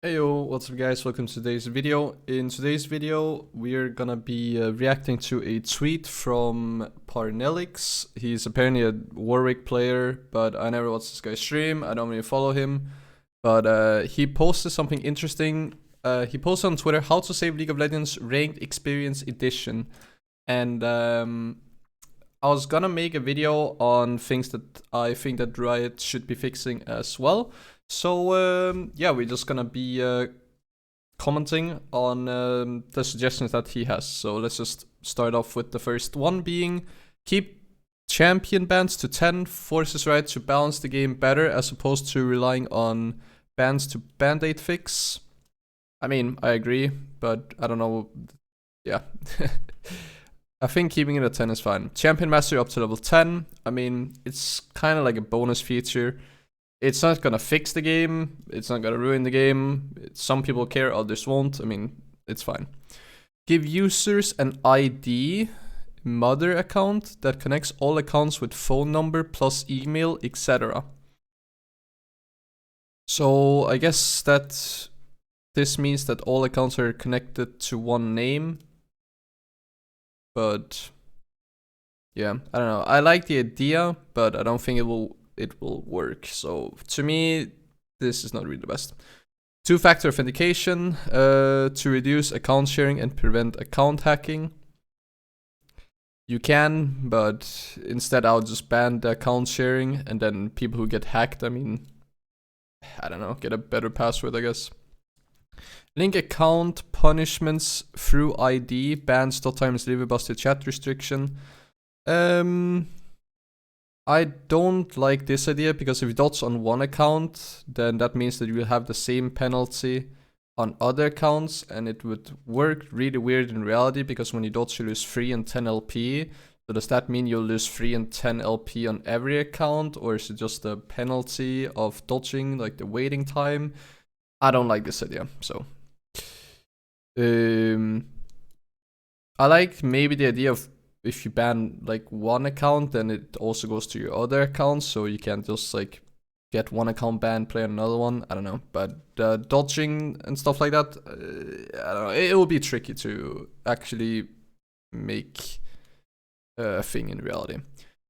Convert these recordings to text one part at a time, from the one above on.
Heyo, what's up guys, welcome to today's video. In today's video, we're gonna be reacting to a tweet from Parnellix. He's apparently a Warwick player, but I never watched this guy stream, I don't really follow him. But he posted something interesting. He posted on Twitter, how to save League of Legends Ranked Experience Edition. And I was gonna make a video on things that I think that Riot should be fixing as well. So yeah, we're just gonna be commenting on the suggestions that he has. So let's just start off with the first one being keep champion bans to 10, forces Riot to balance the game better as opposed to relying on bans to band-aid fix. I mean, I agree, but I don't know. Yeah. I think keeping it at 10 is fine. Champion mastery up to level 10. I mean, it's kind of like a bonus feature. It's not gonna fix the game, it's not gonna ruin the game. Some people care, others won't. I mean, it's fine. Give users an ID mother account that connects all accounts with phone number plus email, etc. So I guess that this means that all accounts are connected to one name. But yeah, I don't know. I like the idea, but I don't think it will work. So to me, this is not really the best. Two-factor authentication to reduce account sharing and prevent account hacking. You can, but instead I'll just ban the account sharing, and then people who get hacked, I mean, I don't know, get a better password, I guess. Link account punishments through ID, ban stop times leave busted chat restriction. I don't like this idea because if you dots on one account, then that means that you will have the same penalty on other accounts, and it would work really weird in reality because when you dots you lose 3 and 10 LP. So does that mean you'll lose 3 and 10 LP on every account, or is it just the penalty of dodging, like the waiting time? I don't like this idea, so. I like maybe the idea of if you ban like one account, then it also goes to your other accounts, so you can't just like get one account banned, play another one. I don't know, but dodging and stuff like that, I don't know. It will be tricky to actually make a thing in reality.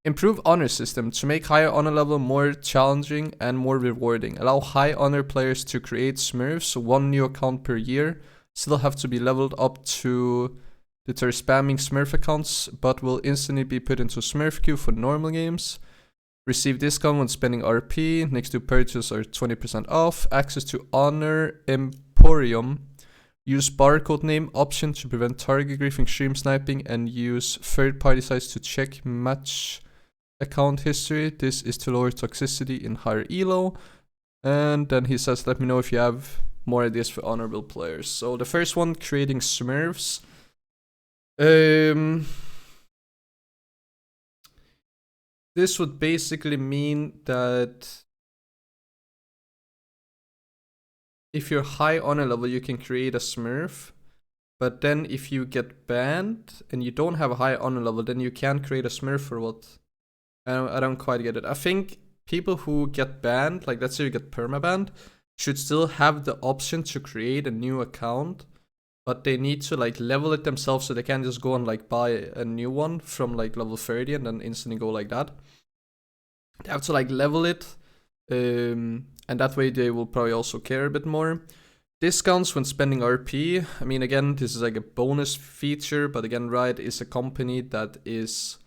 Improve honor system to make higher honor level more challenging and more rewarding. Allow high honor players to create smurfs, 1 new account per year. Still have to be leveled up to deter spamming smurf accounts, but will instantly be put into smurf queue for normal games. Receive discount when spending RP. Next to purchase are 20% off. Access to Honor Emporium. Use barcode name option to prevent target griefing, stream sniping, and use third-party sites to check match account history. This is to lower toxicity in higher elo. And then he says, let me know if you have more ideas for honorable players. So the first one, creating smurfs. This would basically mean that if you're high honor level, you can create a smurf, but then if you get banned and you don't have a high honor level, then you can't create a smurf for what? I don't quite get it. I think people who get banned, like let's say you get permabanned, should still have the option to create a new account, but they need to like level it themselves, so they can't just go and like buy a new one from like level 30 and then instantly go like that. They have to like level it, and that way they will probably also care a bit more. Discounts when spending RP. I mean, again, this is like a bonus feature, but again, Riot is a company that is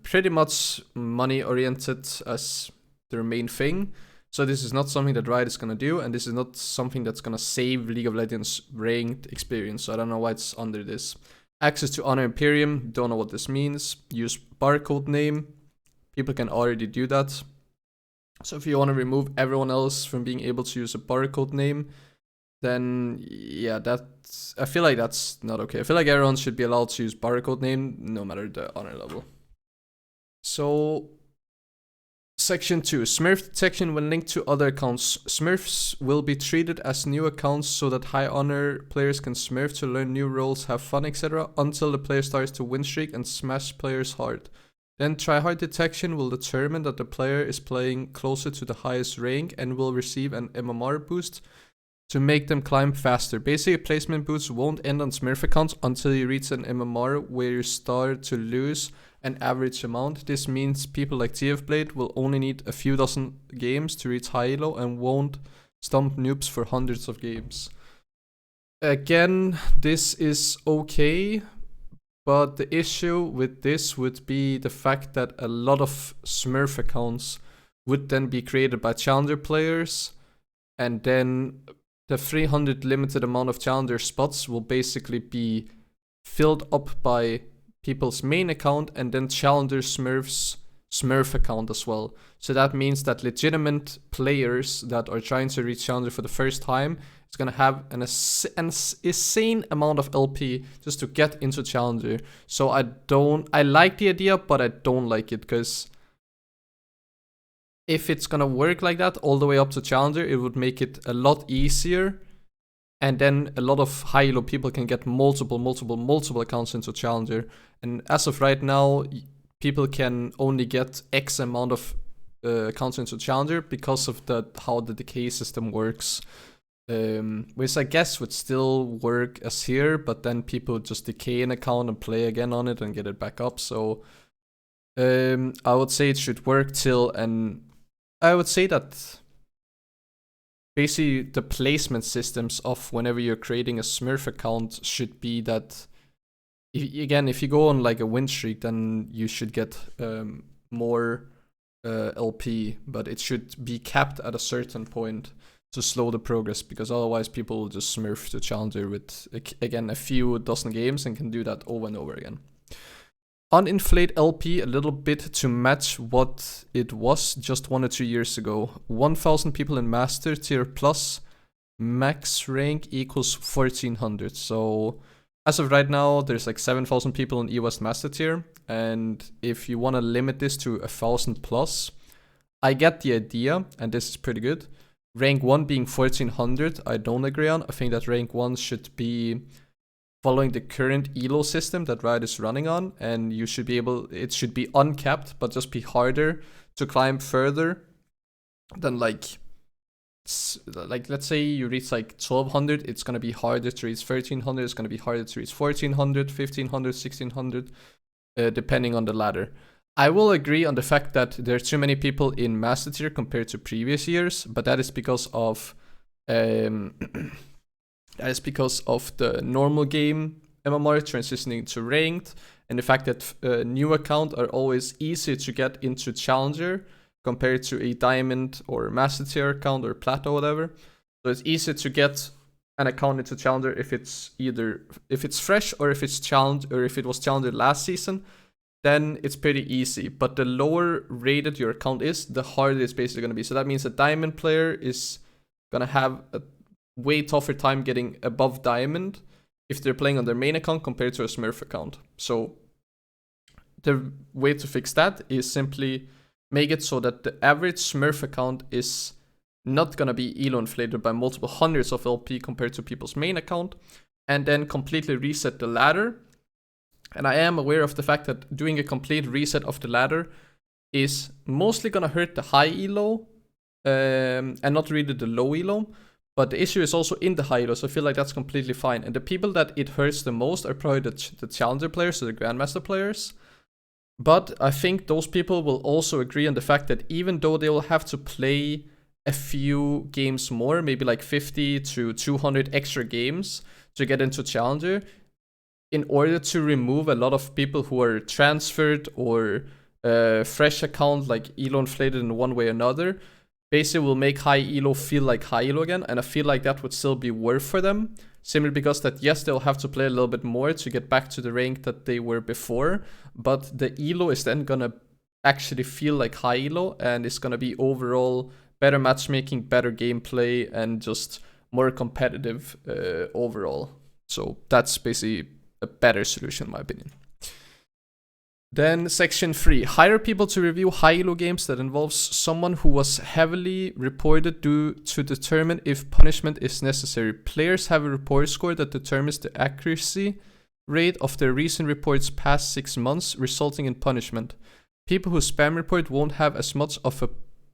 pretty much money oriented as their main thing. So this is not something that Riot is gonna do, and this is not something that's gonna save League of Legends ranked experience, so I don't know why it's under this. Access to Honor Imperium, don't know what this means. Use barcode name, people can already do that. So if you want to remove everyone else from being able to use a barcode name, then yeah, I feel like that's not okay. I feel like everyone should be allowed to use barcode name no matter the honor level. So Section 2, Smurf detection when linked to other accounts. Smurfs will be treated as new accounts so that high honor players can smurf to learn new roles, have fun, etc. until the player starts to win streak and smash players hard. Then tryhard detection will determine that the player is playing closer to the highest rank and will receive an MMR boost to make them climb faster. Basically, placement boosts won't end on Smurf accounts until you reach an MMR where you start to lose an average amount. This means people like TF Blade will only need a few dozen games to reach high elo and won't stomp noobs for hundreds of games. Again, this is okay, but the issue with this would be the fact that a lot of Smurf accounts would then be created by challenger players, and then the 300 limited amount of challenger spots will basically be filled up by people's main account and then challenger Smurf's Smurf account as well. So that means that legitimate players that are trying to reach challenger for the first time is going to have an insane amount of LP just to get into challenger. So I like the idea, but I don't like it, because if it's gonna work like that all the way up to challenger, it would make it a lot easier, and then a lot of high elo people can get multiple accounts into challenger. And as of right now, people can only get X amount of accounts into challenger because of how the decay system works, which I guess would still work as here, but then people just decay an account and play again on it and get it back up. So I would say it should work till, and I would say that basically the placement systems of whenever you're creating a Smurf account should be that, if you go on like a win streak, then you should get more LP, but it should be capped at a certain point to slow the progress, because otherwise people will just Smurf to challenger with, again, a few dozen games and can do that over and over again. Uninflate LP a little bit to match what it was just 1 or 2 years ago. 1,000 people in Master Tier plus max rank equals 1,400. So as of right now, there's like 7,000 people in EOS Master Tier, and if you want to limit this to 1,000 plus, I get the idea, and this is pretty good. Rank 1 being 1,400, I don't agree on. I think that rank 1 should be following the current elo system that Riot is running on, and you should be it should be uncapped, but just be harder to climb further than like let's say you reach like 1,200, it's gonna be harder to reach 1,300, it's gonna be harder to reach 1,400, 1,500, 1,600, depending on the ladder. I will agree on the fact that there are too many people in Master Tier compared to previous years, but that is because of that is because of the normal game MMR transitioning to ranked, and the fact that new accounts are always easier to get into challenger compared to a diamond or master tier account or plateau, whatever. So it's easier to get an account into challenger if it's fresh, or if it's challenged, or if it was challenger last season, then it's pretty easy. But the lower rated your account is, the harder it's basically going to be. So that means a diamond player is going to have a way tougher time getting above diamond if they're playing on their main account compared to a Smurf account. So the way to fix that is simply make it so that the average Smurf account is not gonna be elo inflated by multiple hundreds of LP compared to people's main account, and then completely reset the ladder. And I am aware of the fact that doing a complete reset of the ladder is mostly gonna hurt the high elo and not really the low elo. But the issue is also in the high elo, so I feel like that's completely fine. And the people that it hurts the most are probably the challenger players, so the grandmaster players. But I think those people will also agree on the fact that even though they will have to play a few games more, maybe like 50 to 200 extra games to get into challenger, in order to remove a lot of people who are transferred or fresh account, like elo inflated in one way or another, basically will make high elo feel like high elo again, and I feel like that would still be worth for them, simply because that, yes, they'll have to play a little bit more to get back to the rank that they were before, but the elo is then gonna actually feel like high elo, and it's gonna be overall better matchmaking, better gameplay, and just more competitive overall. So that's basically a better solution in my opinion. Then section 3, hire people to review high elo games that involves someone who was heavily reported to determine if punishment is necessary. Players have a report score that determines the accuracy rate of their recent reports past 6 months, resulting in punishment. People who spam report won't have as much of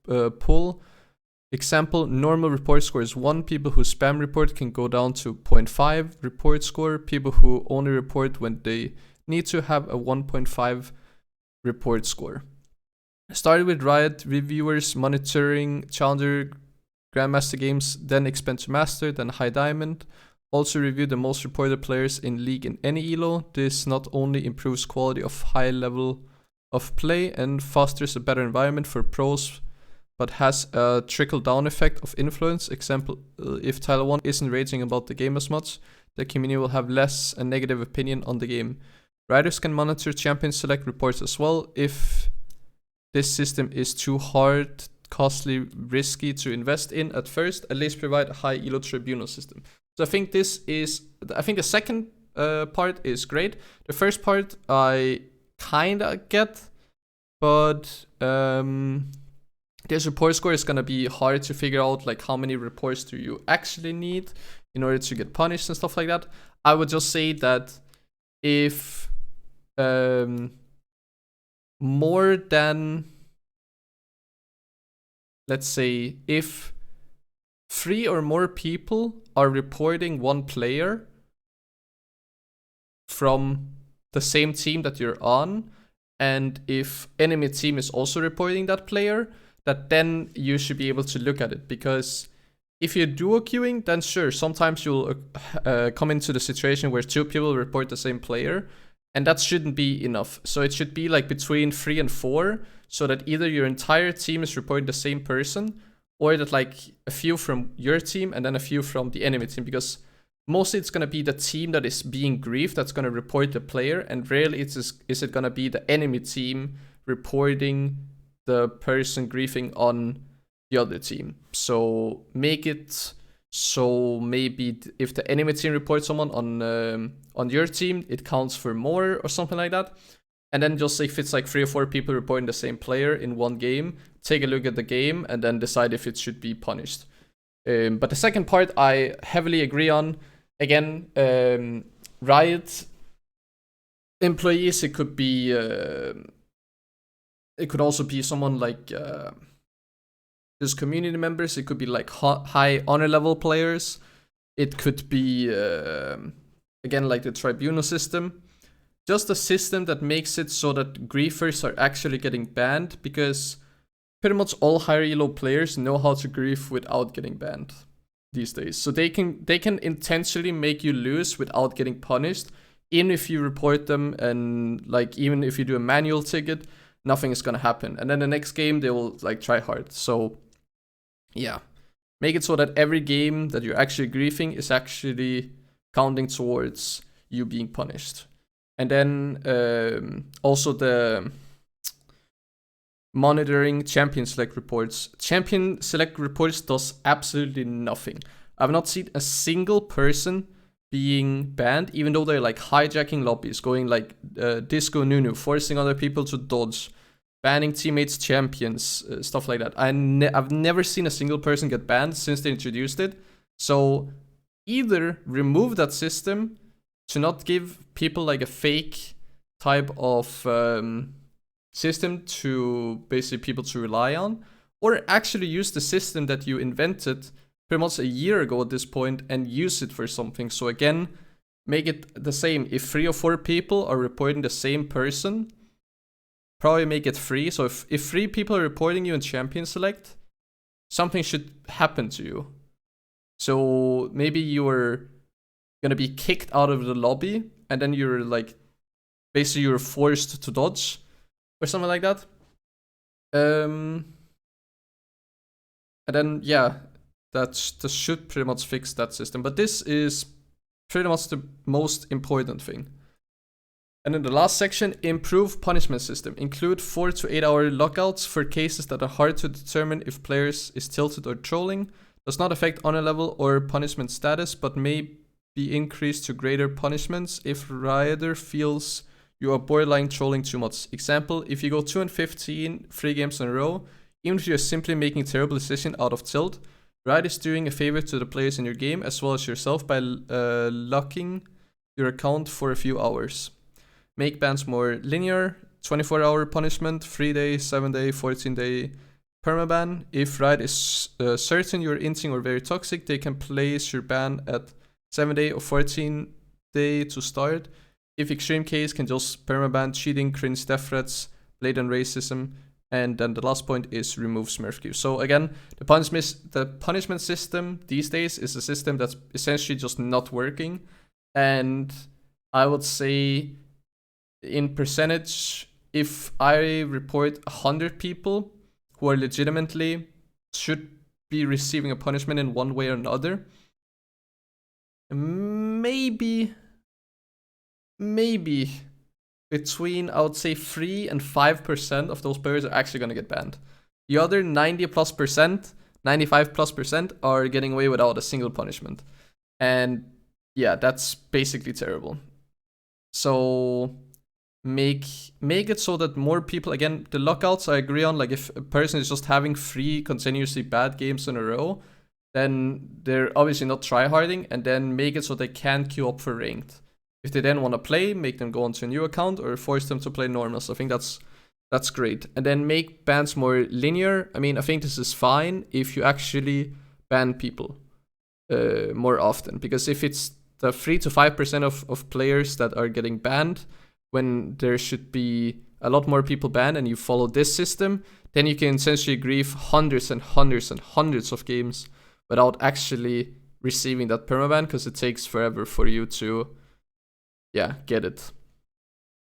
a pull Example, normal report score is 1. People who spam report can go down to 0.5 report score. People who only report when they need to have a 1.5 report score. Started with Riot, reviewers, monitoring, Challenger, Grandmaster games, then expand to Master, then High Diamond. Also review the most reported players in League in any elo. This not only improves quality of high level of play and fosters a better environment for pros, but has a trickle-down effect of influence. Example, if Tyler 1 isn't raging about the game as much, the community will have less a negative opinion on the game. Writers can monitor champion select reports as well. If this system is too hard, costly, risky to invest in at first, at least provide a high elo tribunal system. So I think the second part is great. The first part I kinda get, but this report score is gonna be hard to figure out, like how many reports do you actually need in order to get punished and stuff like that. I would just say that if more than, let's say, if 3 or more people are reporting one player from the same team that you're on, and if enemy team is also reporting that player, that then you should be able to look at it. Because if you're duo queuing, then sure, sometimes you'll come into the situation where 2 people report the same player, and that shouldn't be enough. So it should be like between 3 and 4, so that either your entire team is reporting the same person, or that like a few from your team and then a few from the enemy team, because mostly it's going to be the team that is being griefed that's going to report the player, and rarely is it going to be the enemy team reporting the person griefing on the other team. So make it so maybe if the enemy team reports someone on your team, it counts for more or something like that. And then just if it's like 3 or 4 people reporting the same player in one game, take a look at the game and then decide if it should be punished. But the second part I heavily agree on. Again, Riot employees, it could be, it could also be someone like just community members. It could be like high honor level players. It could be, again, like the tribunal system. Just a system that makes it so that griefers are actually getting banned, because pretty much all higher elo players know how to grief without getting banned these days. So they can intentionally make you lose without getting punished, even if you report them, and like even if you do a manual ticket, nothing is gonna happen. And then the next game they will like try hard. So yeah, make it so that every game that you're actually griefing is actually counting towards you being punished. And then also the monitoring champion select reports. Champion select reports does absolutely nothing. I've not seen a single person being banned, even though they're like hijacking lobbies, going like Disco Nunu, forcing other people to dodge, banning teammates champions, stuff like that. I've never seen a single person get banned since they introduced it. So either remove that system to not give people like a fake type of system to basically people to rely on, or actually use the system that you invented pretty much a year ago at this point and use it for something. So again, make it the same. If 3 or 4 people are reporting the same person, probably make it free. So if 3 people are reporting you in champion select, something should happen to you. So maybe you're gonna be kicked out of the lobby, and then you're like, basically you're forced to dodge or something like that. And then yeah, that should pretty much fix that system. But this is pretty much the most important thing. And in the last section, improve punishment system. Include 4 to 8 hour lockouts for cases that are hard to determine if players is tilted or trolling. Does not affect honor level or punishment status, but may be increased to greater punishments if Rioter feels you are borderline trolling too much. Example, if you go 2-15 3 games in a row, even if you are simply making a terrible decision out of tilt, Riot is doing a favor to the players in your game as well as yourself by locking your account for a few hours. Make bans more linear, 24-hour punishment, 3-day, 7-day, 14-day permaban. If Riot is certain you're inting or very toxic, they can place your ban at 7-day or 14-day to start. If extreme case, can just permaban cheating, cringe death threats, blatant racism, and then the last point is remove Smurf queue. So again, the punishment system these days is a system that's essentially just not working. And I would say in percentage, if I report 100 people who are legitimately should be receiving a punishment in one way or another, maybe between, I would say, 3 and 5% of those players are actually going to get banned. The other 90+%, 95+% are getting away without a single punishment. And yeah, that's basically terrible. So make it so that more people, again, the lockouts I agree on, like if a person is just having 3 continuously bad games in a row, then they're obviously not tryharding, and then make it so they can't queue up for ranked. If they then want to play, make them go onto a new account or force them to play normal. So I think that's great. And then make bans more linear. I mean, I think this is fine if you actually ban people more often. Because if it's the 3 to 5% of players that are getting banned, when there should be a lot more people banned and you follow this system, then you can essentially grief hundreds and hundreds and hundreds of games without actually receiving that permaban, because it takes forever for you to get it.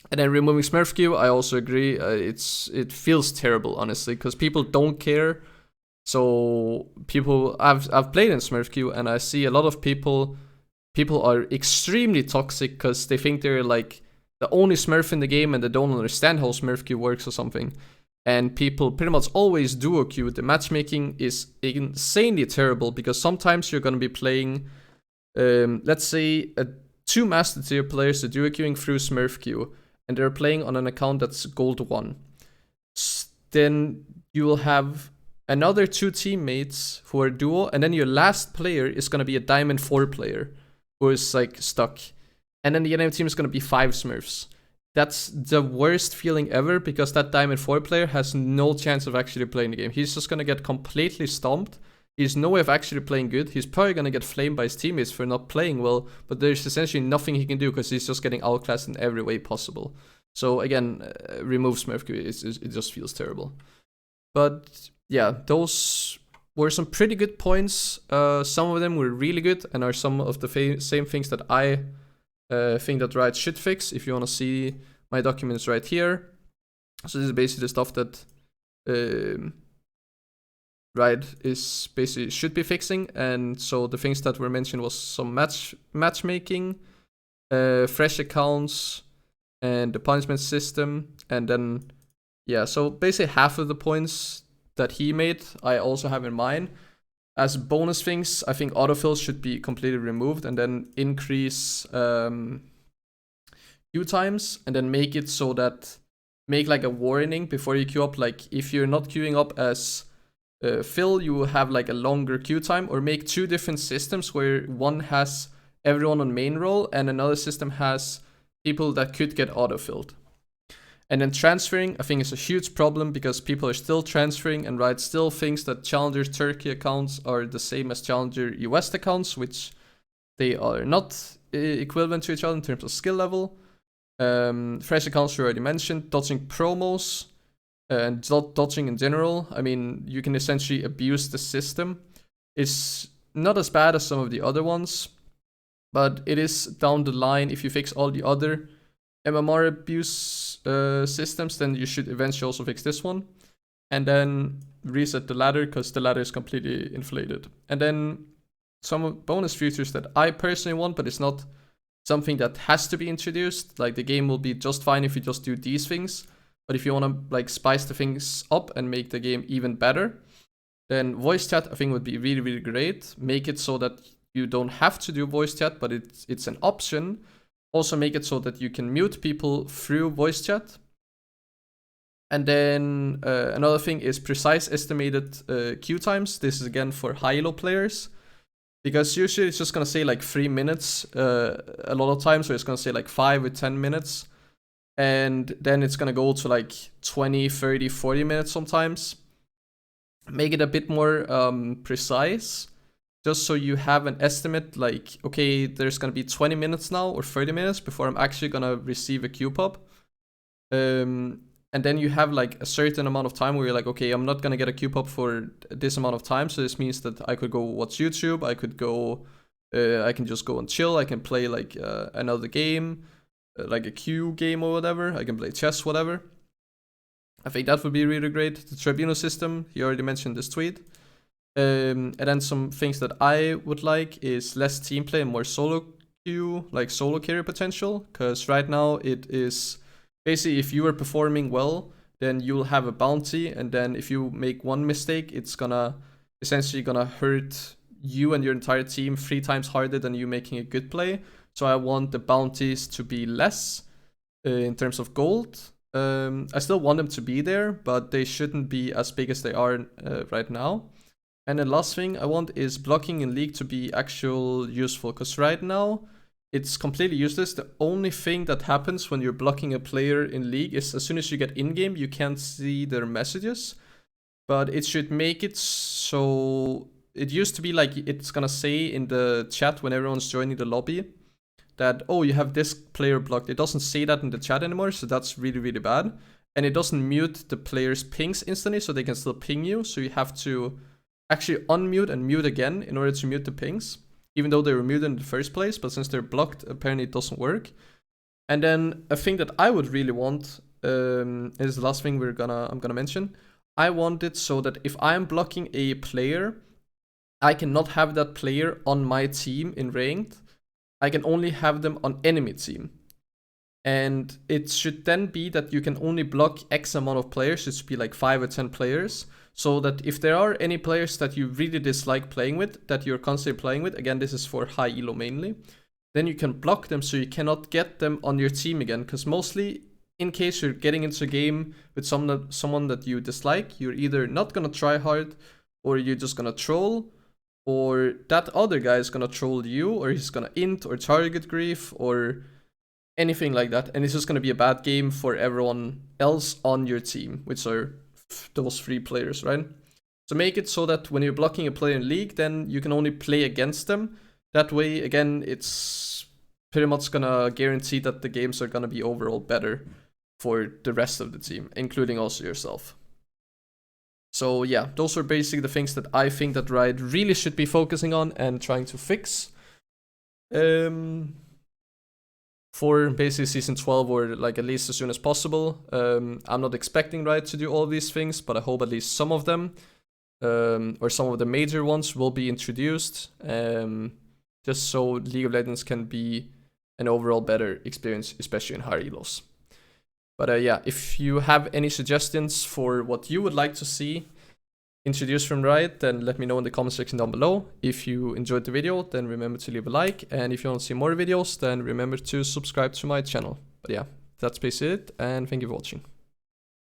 And then removing Smurf queue, I also agree. It feels terrible, honestly, because people don't care. So I've played in Smurf queue, and I see a lot of people are extremely toxic because they think they're like the only Smurf in the game and they don't understand how Smurf queue works or something. And people pretty much always duo queue. The matchmaking is insanely terrible because sometimes you're gonna be playing, let's say, 2 master tier players that duo queuing through Smurf queue, and they're playing on an account that's gold 1. Then you will have another 2 teammates who are duo, and then your last player is gonna be a diamond 4 player who is like stuck, and then the enemy team is gonna be 5 Smurfs. That's the worst feeling ever, because that diamond 4 player has no chance of actually playing the game. He's just gonna get completely stomped. He's no way of actually playing good. He's probably gonna get flamed by his teammates for not playing well, but there's essentially nothing he can do because he's just getting outclassed in every way possible. So again, remove Smurf queue. It just feels terrible. But yeah, those were some pretty good points. Some of them were really good and are some of the same things that I think that Riot should fix. If you want to see my documents right here. So this is basically the stuff that Riot is basically should be fixing. And so the things that were mentioned was some matchmaking, fresh accounts, and the punishment system. And then so basically half of the points that he made I also have in mind. As bonus things, I think autofill should be completely removed, and then increase queue times, and then make it so that make like a warning before you queue up. Like if you're not queuing up as fill, you will have like a longer queue time, or make 2 different systems where one has everyone on main role and another system has people that could get autofilled. And then transferring, I think, is a huge problem because people are still transferring, and Riot still thinks that Challenger Turkey accounts are the same as Challenger US accounts, which they are not equivalent to each other in terms of skill level. Fresh accounts we already mentioned. Dodging promos and dodging in general. I mean, you can essentially abuse the system. It's not as bad as some of the other ones, but it is down the line. If you fix all the other MMR abuse systems, then you should eventually also fix this one. And then reset the ladder, because the ladder is completely inflated. And then some bonus features that I personally want, but it's not something that has to be introduced. Like the game will be just fine if you just do these things. But if you want to like spice the things up and make the game even better, then voice chat I think would be really, really great. Make it so that you don't have to do voice chat, but it's an option. Also make it so that you can mute people through voice chat. And then another thing is precise estimated queue times. This is again for high-elo players, because usually it's just going to say like 3 minutes a lot of times, so it's going to say like 5 or 10 minutes. And then it's going to go to like 20, 30, 40 minutes sometimes. make it a bit more precise, just so you have an estimate, like, okay, there's gonna be 20 minutes now or 30 minutes before I'm actually gonna receive a queue pop. And then you have like a certain amount of time where you're like, okay, I'm not gonna get a queue pop for this amount of time, so this means that I could go watch YouTube, I could go, I can just go and chill, I can play like another game, like a queue game or whatever, I can play chess, whatever. I think that would be really great. The tribunal system, he already mentioned this tweet. And then some things that I would like is less team play and more solo queue, like solo carry potential. Because right now it is basically, if you are performing well, then you'll have a bounty. And then if you make one mistake, it's gonna essentially gonna hurt you and your entire team 3 times harder than you making a good play. So I want the bounties to be less in terms of gold. I still want them to be there, but they shouldn't be as big as they are right now. And the last thing I want is blocking in League to be actual useful, because right now it's completely useless. The only thing that happens when you're blocking a player in League is as soon as you get in-game, you can't see their messages. But it should make it so... It used to be like it's gonna say in the chat when everyone's joining the lobby that, oh, you have this player blocked. It doesn't say that in the chat anymore, so that's really, really bad. And it doesn't mute the player's pings instantly, so they can still ping you. So you have to actually unmute and mute again in order to mute the pings, even though they were muted in the first place. But since they're blocked, apparently it doesn't work. And then a thing that I would really want is the last thing I'm gonna mention. I want it so that if I'm blocking a player, I cannot have that player on my team in ranked. I can only have them on enemy team. And it should then be that you can only block X amount of players. It should be like 5 or 10 players. So that if there are any players that you really dislike playing with, that you're constantly playing with, again, this is for high elo mainly, then you can block them so you cannot get them on your team again. Because mostly, in case you're getting into a game with someone that you dislike, you're either not gonna try hard, or you're just gonna troll, or that other guy is gonna troll you, or he's gonna int or target grief or anything like that, and it's just gonna be a bad game for everyone else on your team, which are those 3 players, right? So make it so that when you're blocking a player in League, then you can only play against them. That way, again, it's pretty much gonna guarantee that the games are gonna be overall better for the rest of the team, including also yourself. So yeah, those are basically the things that I think that Riot really should be focusing on and trying to fix for basically season 12, or like at least as soon as possible. I'm not expecting Riot to do all of these things, but I hope at least some of them, or some of the major ones, will be introduced, just so League of Legends can be an overall better experience, especially in higher elos. But yeah, if you have any suggestions for what you would like to see introduced from Riot, then let me know in the comment section down below. If you enjoyed the video, then remember to leave a like. And if you want to see more videos, then remember to subscribe to my channel. But yeah, that's basically it, and thank you for watching.